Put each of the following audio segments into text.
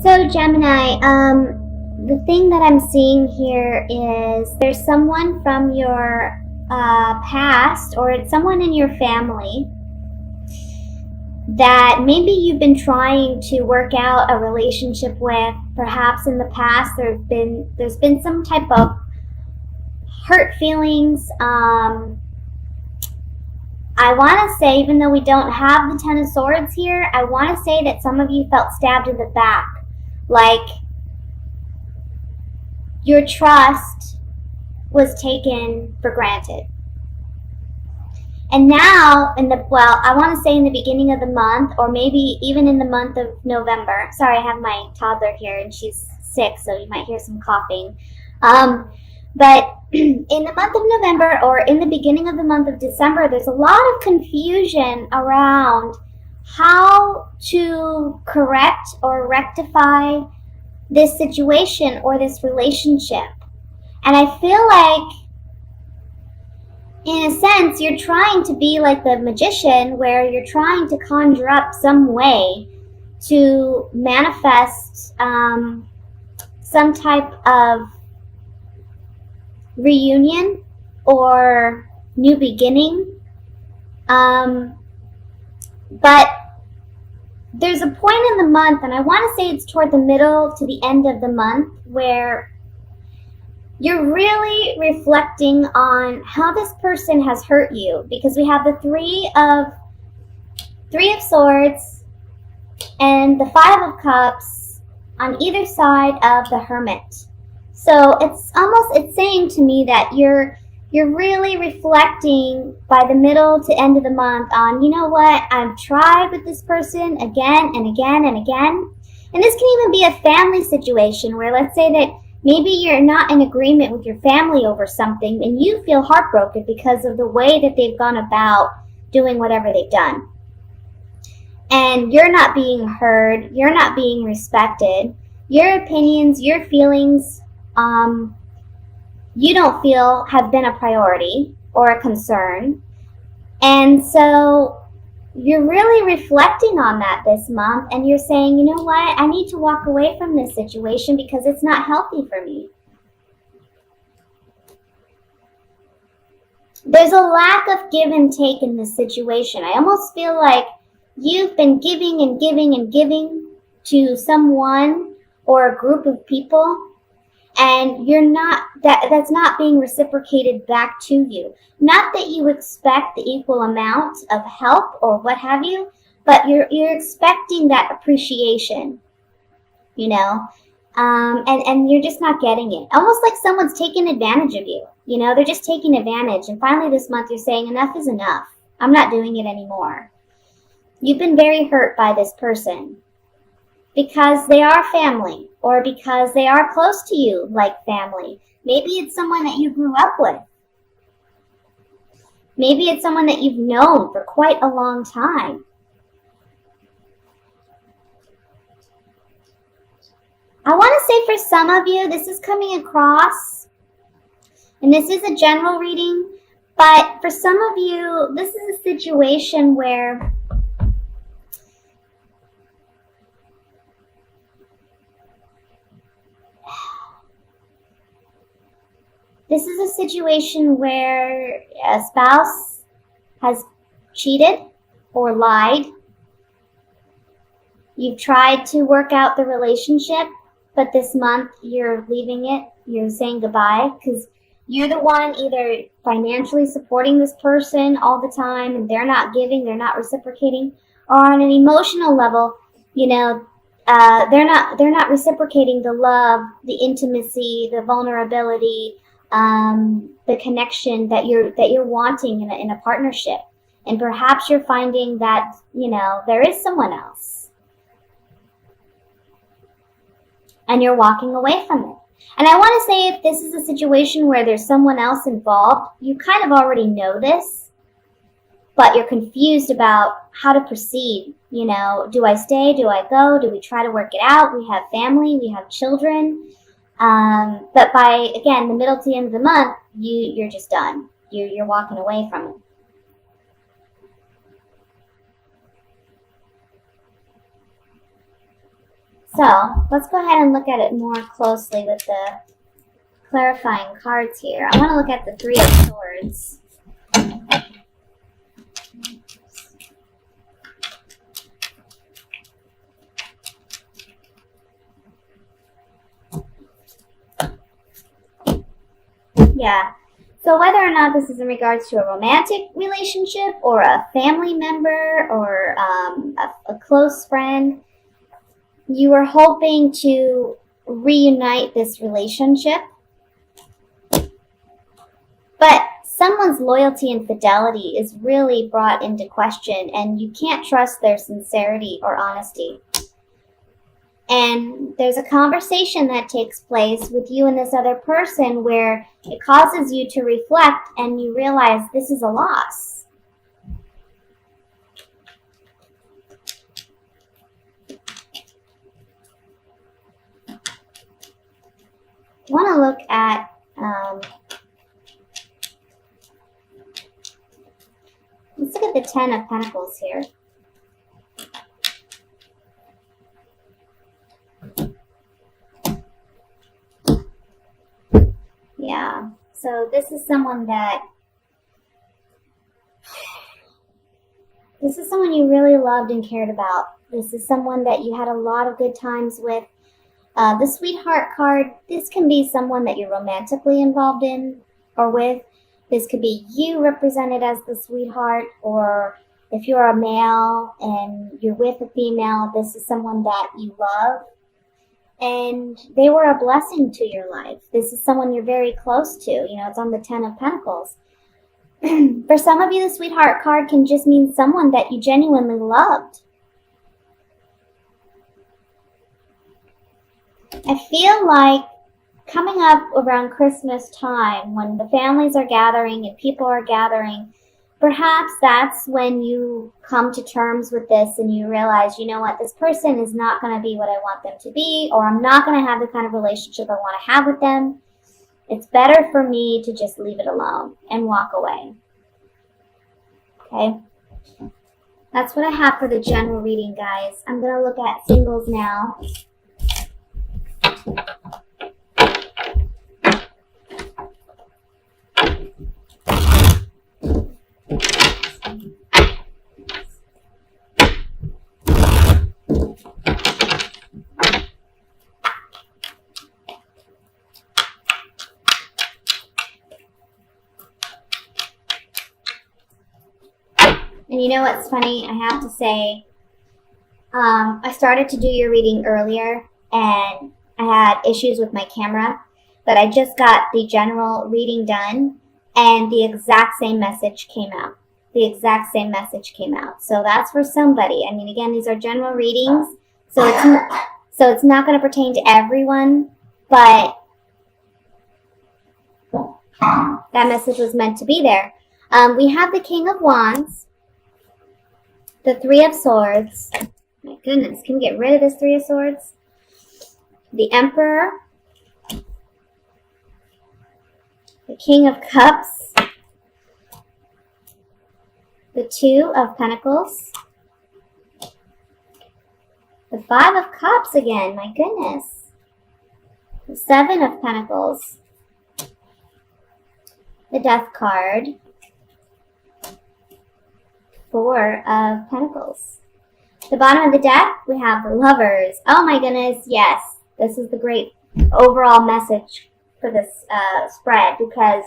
So Gemini, the thing that I'm seeing here is there's someone from your past, or it's someone in your family that maybe you've been trying to work out a relationship with. Perhaps in the past there's been some type of hurt feelings. I want to say, even though we don't have the Ten of Swords here, I want to say that some of you felt stabbed in the back. Like your trust was taken for granted. And now, I want to say in the beginning of the month, or maybe even in the month of November. Sorry, I have my toddler here and she's sick, so you might hear some coughing. But in the month of November, or in the beginning of the month of December, there's a lot of confusion around how to correct or rectify this situation or this relationship. And I feel like, in a sense, you're trying to be like the magician, where you're trying to conjure up some way to manifest some type of reunion or new beginning. But there's a point in the month, and I want to say it's toward the middle to the end of the month, where you're really reflecting on how this person has hurt you, because we have the Three of Swords and the Five of Cups on either side of the Hermit. So it's saying to me that you're really reflecting by the middle to end of the month on, you know what, I've tried with this person again and again and again. And this can even be a family situation where, let's say that maybe you're not in agreement with your family over something and you feel heartbroken because of the way that they've gone about doing whatever they've done. And you're not being heard, you're not being respected. Your opinions, your feelings, you don't feel have been a priority or a concern. And so you're really reflecting on that this month, and you're saying, you know what, I need to walk away from this situation because it's not healthy for me. There's a lack of give and take in this situation. I almost feel like you've been giving and giving and giving to someone or a group of people, and that's not being reciprocated back to you. Not that you expect the equal amount of help or what have you, but you're expecting that appreciation, you know, and you're just not getting it. Almost like someone's taking advantage of you. You know, they're just taking advantage. And finally this month you're saying, enough is enough. I'm not doing it anymore. You've been very hurt by this person because they are family, or because they are close to you like family. Maybe it's someone that you grew up with. Maybe it's someone that you've known for quite a long time. I want to say, for some of you, this is coming across, and this is a general reading, but for some of you, this is a situation where a spouse has cheated or lied. You've tried to work out the relationship, but this month you're leaving it. You're saying goodbye because you're the one either financially supporting this person all the time and they're not giving, they're not reciprocating, or on an emotional level, you know, they're not reciprocating the love, the intimacy, the vulnerability, the connection that you're wanting in a partnership. And perhaps you're finding that, you know, there is someone else, and you're walking away from it. And I want to say, if this is a situation where there's someone else involved, you kind of already know this, but you're confused about how to proceed. You know, do I stay? Do I go? Do we try to work it out? We have family, we have children. But by, again, the middle to the end of the month, you're just done. You're walking away from it. So let's go ahead and look at it more closely with the clarifying cards here. I want to look at the Three of Swords. Yeah. So whether or not this is in regards to a romantic relationship or a family member or a close friend, you are hoping to reunite this relationship. But someone's loyalty and fidelity is really brought into question, and you can't trust their sincerity or honesty. And there's a conversation that takes place with you and this other person where it causes you to reflect and you realize this is a loss. I want to look at let's look at the Ten of Pentacles here. Yeah, so this is someone you really loved and cared about. This is someone that you had a lot of good times with. The Sweetheart card, this can be someone that you're romantically involved in or with. This could be you represented as the sweetheart, or if you're a male and you're with a female, this is someone that you love. And they were a blessing to your life. This is someone you're very close to. You know, it's on the Ten of Pentacles. For some of you, the Sweetheart card can just mean someone that you genuinely loved. I feel like coming up around Christmas time, when the families are gathering and people are gathering, perhaps that's when you come to terms with this and you realize, you know what, this person is not going to be what I want them to be, or I'm not going to have the kind of relationship I want to have with them. It's better for me to just leave it alone and walk away. Okay? That's what I have for the general reading, guys. I'm going to look at singles now. And you know what's funny? I have to say, I started to do your reading earlier, and I had issues with my camera, but I just got the general reading done, and the exact same message came out. The exact same message came out. So that's for somebody. I mean, again, these are general readings, so it's not going to pertain to everyone, but that message was meant to be there. We have the King of Wands, the Three of Swords. My goodness, can we get rid of this Three of Swords? The Emperor, the King of Cups, the Two of Pentacles, the Five of Cups again, my goodness, the Seven of Pentacles, the Death card, Four of Pentacles. The bottom of the deck, we have the Lovers. Oh my goodness, yes. This is the great overall message for this spread, because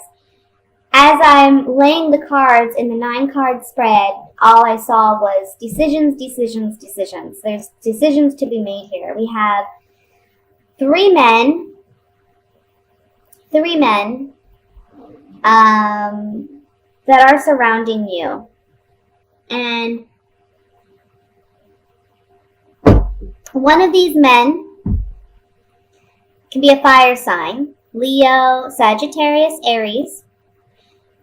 as I'm laying the cards in the 9-card spread, all I saw was decisions, decisions, decisions. There's decisions to be made here. We have three men that are surrounding you. And one of these men can be a fire sign, Leo, Sagittarius, Aries.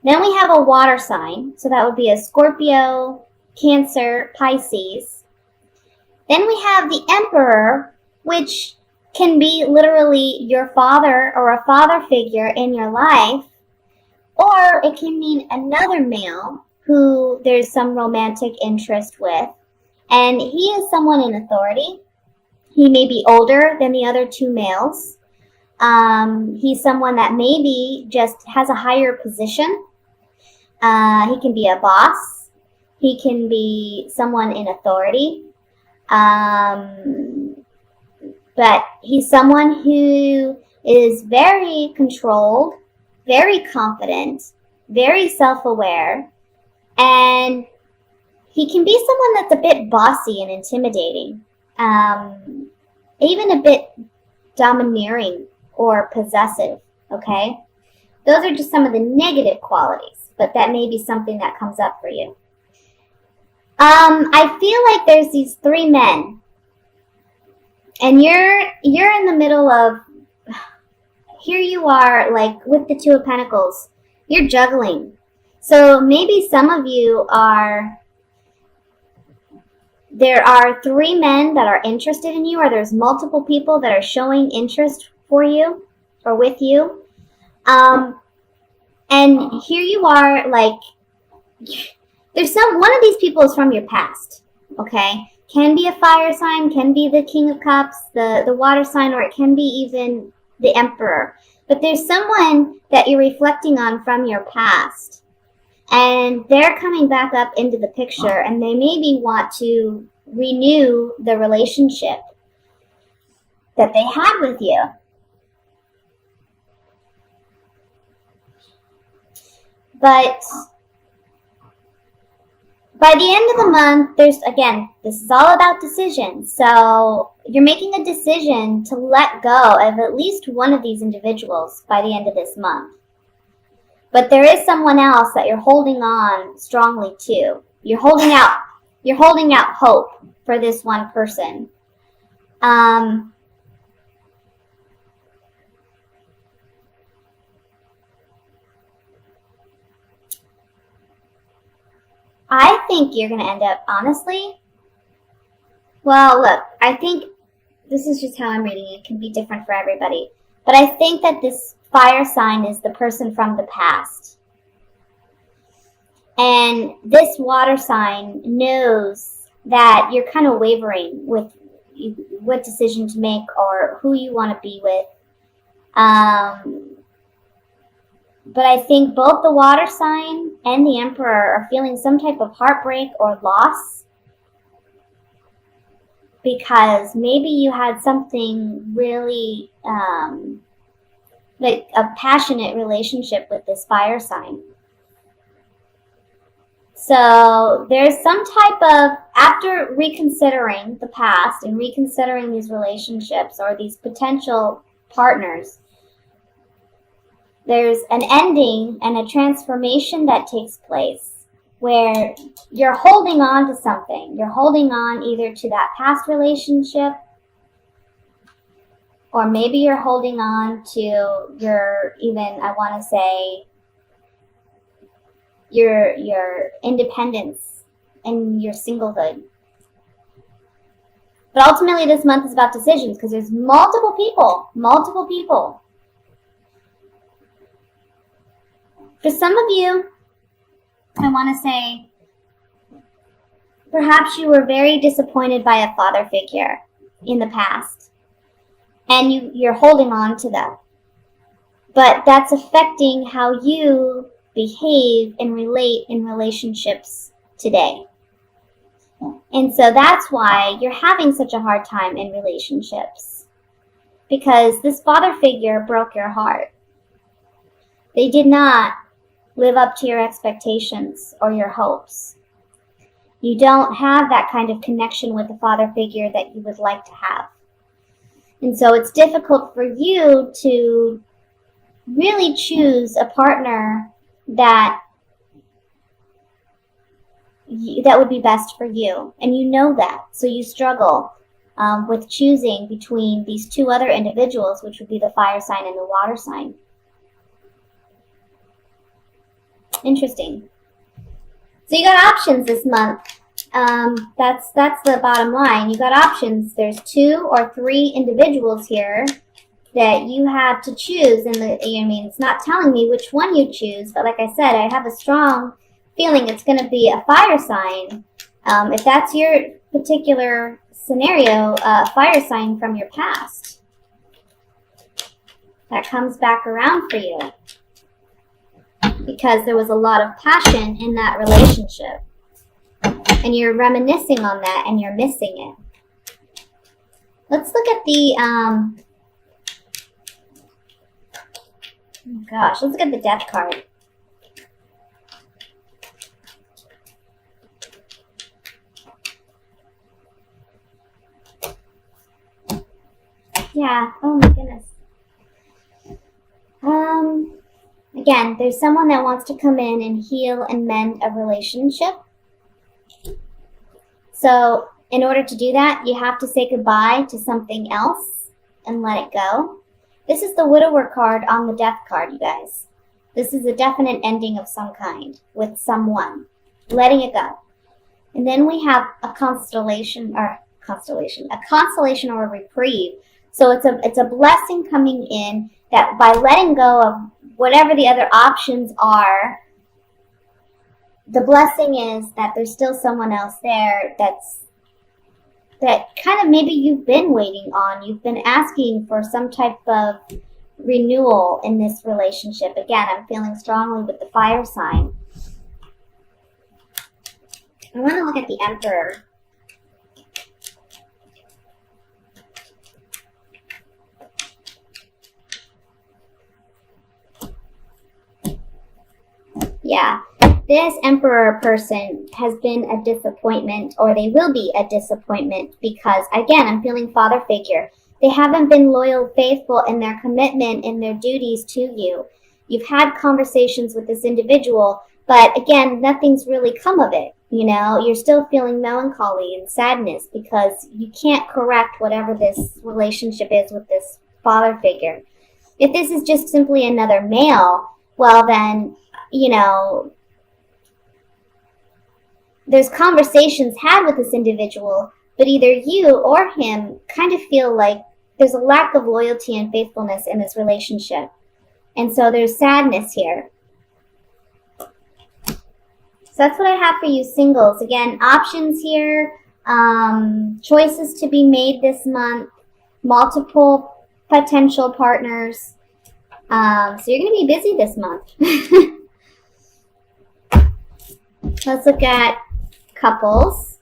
Then we have a water sign, so that would be a Scorpio, Cancer, Pisces. Then we have the Emperor, which can be literally your father or a father figure in your life, or it can mean another male who there's some romantic interest with, and he is someone in authority. He may be older than the other two males. He's someone that maybe just has a higher position. He can be a boss. He can be someone in authority. But he's someone who is very controlled, very confident, very self-aware, and he can be someone that's a bit bossy and intimidating, even a bit domineering or possessive, okay? Those are just some of the negative qualities, but that may be something that comes up for you. I feel like there's these three men, and you're in the middle of, here you are, like with the Two of Pentacles, you're juggling. So maybe some of you there are three men that are interested in you, or there's multiple people that are showing interest for you or with you. And here you are, like, there's one of these people is from your past, okay? Can be a fire sign, can be the King of Cups, the water sign, or it can be even the Emperor. But there's someone that you're reflecting on from your past. And they're coming back up into the picture, and they maybe want to renew the relationship that they had with you. But by the end of the month, this is all about decisions. So you're making a decision to let go of at least one of these individuals by the end of this month. But there is someone else that you're holding on strongly to. You're holding out hope for this one person. I think you're going to end up, honestly, well, look, I think this is just how I'm reading it. It can be different for everybody. But I think that this fire sign is the person from the past. And this water sign knows that you're kind of wavering with what decision to make or who you want to be with. But I think both the water sign and the Emperor are feeling some type of heartbreak or loss, because maybe you had something really like a passionate relationship with this fire sign. So there's some type of, after reconsidering the past and reconsidering these relationships or these potential partners, there's an ending and a transformation that takes place where you're holding on to something. You're holding on either to that past relationship, or maybe you're holding on to your, even, I want to say, your independence and your singlehood. But ultimately this month is about decisions, because there's multiple people. For some of you, I want to say, perhaps you were very disappointed by a father figure in the past, and you're holding on to that. But that's affecting how you behave and relate in relationships today. And so that's why you're having such a hard time in relationships, because this father figure broke your heart. They did not live up to your expectations or your hopes. You don't have that kind of connection with the father figure that you would like to have. And so it's difficult for you to really choose a partner that would be best for you. And you know that. So you struggle with choosing between these two other individuals, which would be the fire sign and the water sign. Interesting. So you got options this month. That's the bottom line. You got options. There's 2 or 3 individuals here that you have to choose. And it's not telling me which one you choose, but like I said, I have a strong feeling it's going to be a fire sign. If that's your particular scenario, a fire sign from your past that comes back around for you because there was a lot of passion in that relationship. And you're reminiscing on that and you're missing it. Let's look at the, oh gosh, let's look at the Death card. Yeah, oh my goodness. Again, there's someone that wants to come in and heal and mend a relationship. So in order to do that, you have to say goodbye to something else and let it go. This is the Widower card on the Death card, you guys. This is a definite ending of some kind with someone, letting it go. And then we have a constellation or a reprieve. So it's a blessing coming in that by letting go of whatever the other options are, the blessing is that there's still someone else there that kind of maybe you've been waiting on. You've been asking for some type of renewal in this relationship. Again, I'm feeling strongly with the fire sign. I want to look at the Emperor. Yeah, this Emperor person has been a disappointment, or they will be a disappointment because, again, I'm feeling father figure. They haven't been loyal, faithful in their commitment and their duties to you. You've had conversations with this individual, but again, nothing's really come of it. You know, you're still feeling melancholy and sadness because you can't correct whatever this relationship is with this father figure. If this is just simply another male, well then, you know, there's conversations had with this individual, but either you or him kind of feel like there's a lack of loyalty and faithfulness in this relationship. And so there's sadness here. So that's what I have for you singles. Again, options here, choices to be made this month, multiple potential partners. So you're going to be busy this month. Let's look at couples.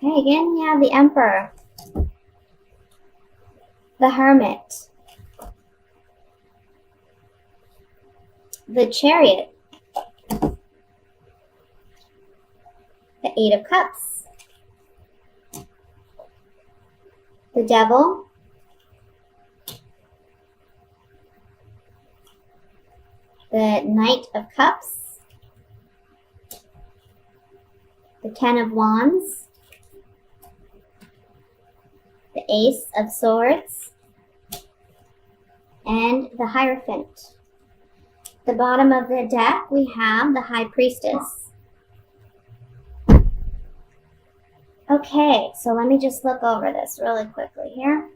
Okay, again, we have the Emperor, the Hermit, the Chariot, the Eight of Cups, the Devil, the Knight of Cups, the Ten of Wands, the Ace of Swords, and the Hierophant. The bottom of the deck, we have the High Priestess. Okay, so let me just look over this really quickly here.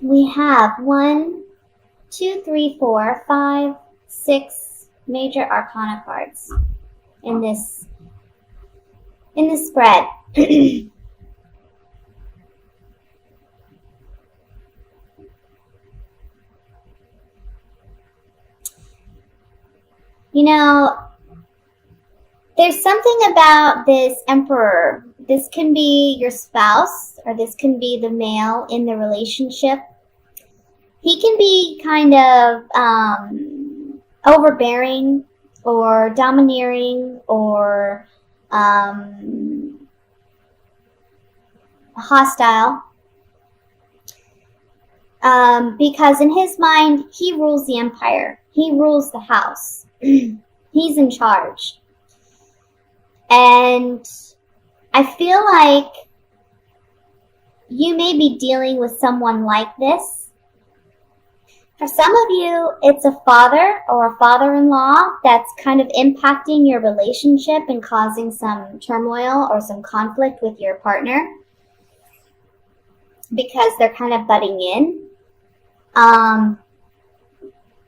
We have 1, 2, 3, 4, 5, 6 major arcana cards in this spread. You know, there's something about this Emperor. This can be your spouse, or this can be the male in the relationship. He can be kind of overbearing or domineering or hostile. Because in his mind, he rules the empire. He rules the house. He's in charge. And I feel like you may be dealing with someone like this. For some of you, it's a father or a father-in-law that's kind of impacting your relationship and causing some turmoil or some conflict with your partner because they're kind of butting in.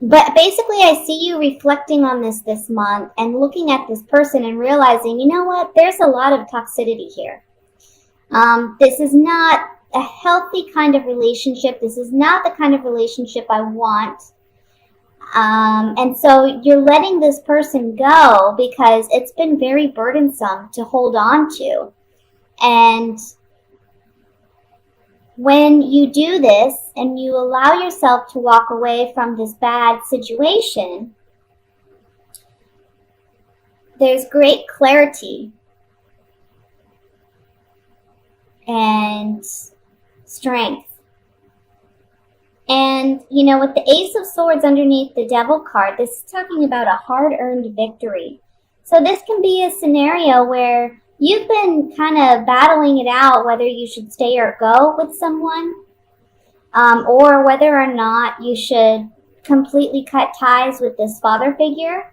But basically, I see you reflecting on this month and looking at this person and realizing, you know what, there's a lot of toxicity here. This is not a healthy kind of relationship. This is not the kind of relationship I want. And so you're letting this person go because it's been very burdensome to hold on to. And when you do this and you allow yourself to walk away from this bad situation, there's great clarity and strength. And, you know, with the Ace of Swords underneath the Devil card, this is talking about a hard-earned victory. So this can be a scenario where you've been kind of battling it out whether you should stay or go with someone, or whether or not you should completely cut ties with this father figure.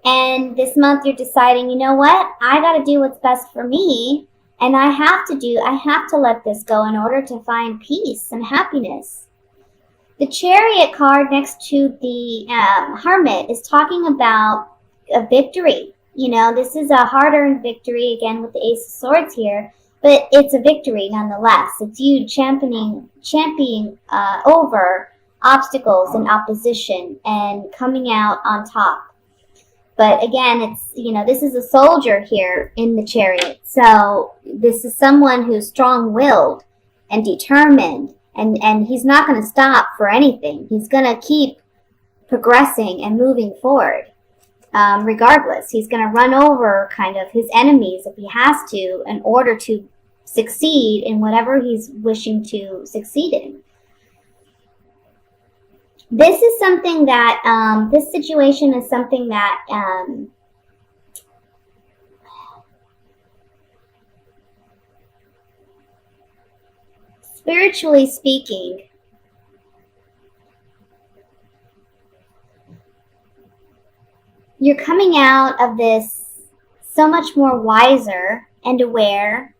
And this month you're deciding, you know what, I got to do what's best for me, and I have to let this go in order to find peace and happiness. The Chariot card next to the Hermit is talking about a victory. You know, this is a hard-earned victory, again, with the Ace of Swords here, but it's a victory nonetheless. It's you championing over obstacles and opposition and coming out on top. But again, it's, you know, this is a soldier here in the Chariot. So this is someone who's strong-willed and determined, and he's not going to stop for anything. He's going to keep progressing and moving forward. Regardless, he's going to run over kind of his enemies if he has to in order to succeed in whatever he's wishing to succeed in. This is something that, this situation is something that, spiritually speaking, you're coming out of this so much more wiser and aware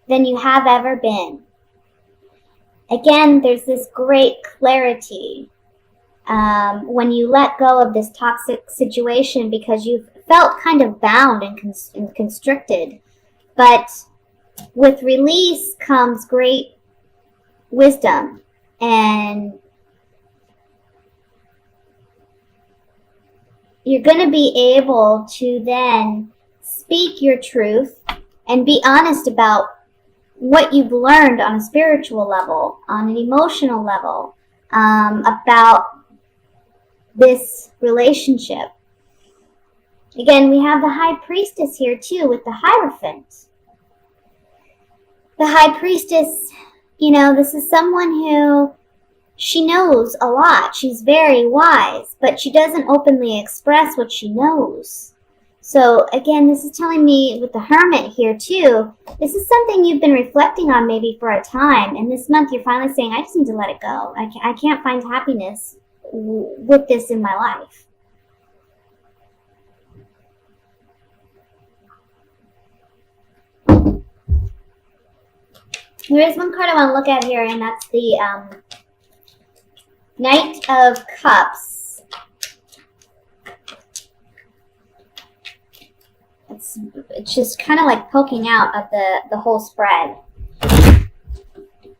than you have ever been. Again, there's this great clarity when you let go of this toxic situation because you've felt kind of bound and constricted. But with release comes great wisdom, and you're going to be able to then speak your truth and be honest about what you've learned on a spiritual level, on an emotional level, about this relationship. Again, we have the High Priestess here too with the Hierophant. The High Priestess, you know, this is someone who, she knows a lot. She's very wise, but she doesn't openly express what she knows. So again, this is telling me with the Hermit here too, this is something you've been reflecting on maybe for a time. And this month you're finally saying, I just need to let it go. I can't find happiness with this in my life. There is one card I want to look at here, and that's the Knight of Cups. It's just kind of like poking out of the whole spread.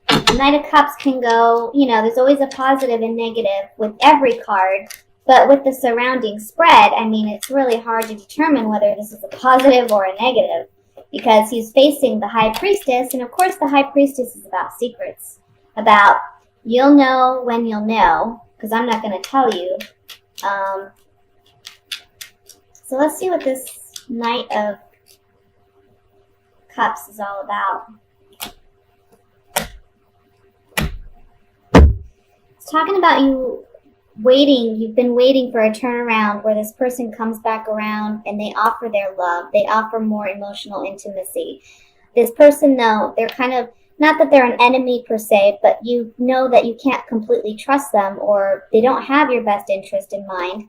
The Knight of Cups can go, you know, there's always a positive and negative with every card, but with the surrounding spread, I mean, it's really hard to determine whether this is a positive or a negative because he's facing the High Priestess, and of course the High Priestess is about secrets, about you'll know when you'll know, because I'm not going to tell you. So let's see what this Knight of Cups is all about. It's talking about you you've been waiting for a turnaround where this person comes back around and they offer their love. They offer more emotional intimacy. This person, though, they're kind of, not that they're an enemy per se, but you know that you can't completely trust them, or they don't have your best interest in mind.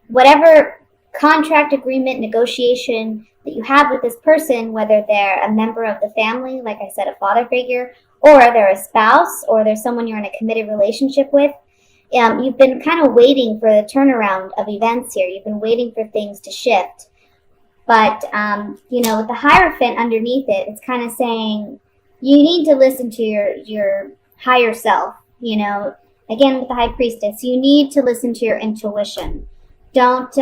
Whatever contract, agreement, negotiation that you have with this person, whether they're a member of the family, like I said, a father figure, or they're a spouse, or they're someone you're in a committed relationship with, you've been kind of waiting for the turnaround of events here. You've been waiting for things to shift. But, with the Hierophant underneath it, it's kind of saying you need to listen to your higher self. Again, with the High Priestess, you need to listen to your intuition. Don't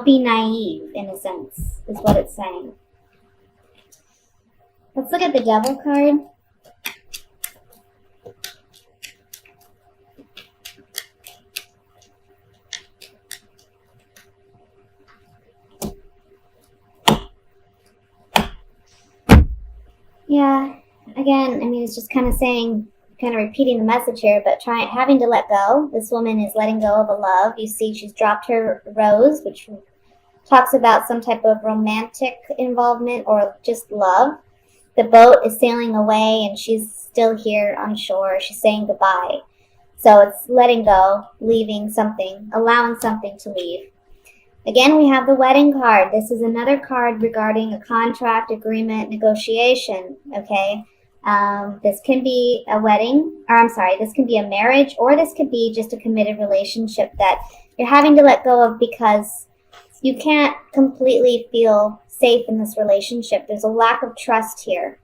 be naive, in a sense, is what it's saying. Let's look at the Devil card. Yeah, again, it's just kind of saying, kind of repeating the message here, but having to let go. This woman is letting go of a love. You see she's dropped her rose, which talks about some type of romantic involvement or just love. The boat is sailing away and she's still here on shore. She's saying goodbye. So it's letting go, leaving something, allowing something to leave. Again, we have the Wedding card. This is another card regarding a contract, agreement, negotiation, okay? This can be a wedding, this can be a marriage, or this could be just a committed relationship that you're having to let go of because you can't completely feel safe in this relationship. There's a lack of trust here.